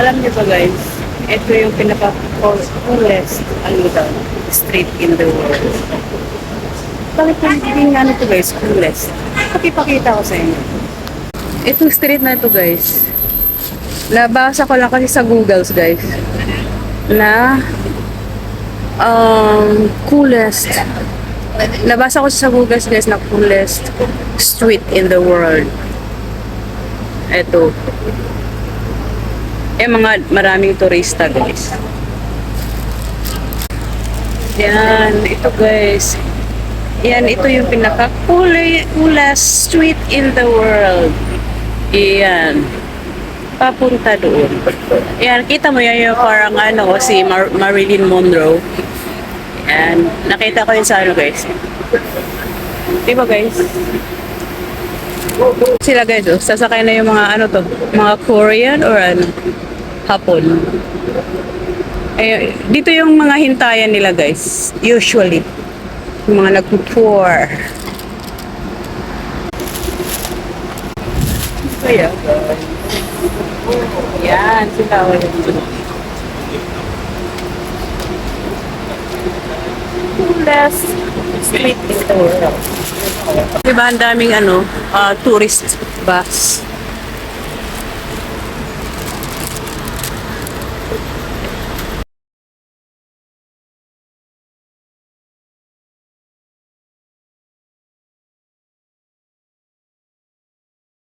Alam niyo ba guys, ito yung pinaka-coolest street in the world. Bakit hindi nga nito guys, coolest? Pakipakita ko sa inyo. Itong street na ito guys, nabasa ko lang kasi sa Google guys, na coolest. Nabasa ko sa Google guys na coolest street in the world. Ito. Mga maraming turista guys. Yan, ito guys. Yan, ito yung pinaka-coolest street in the world. Yan. Papunta doon. Yan, kita mo yan yung parang si Marilyn Monroe. Yan. Nakita ko yun sa guys. Diba guys? Sila guys, sasakay na yung mga mga Korean or Hapon. Dito yung mga hintayan nila guys, usually. Yung mga nag-tour. Kaya guys. Yan, sila. Coolest street in the world. Diba ang daming tourist bus.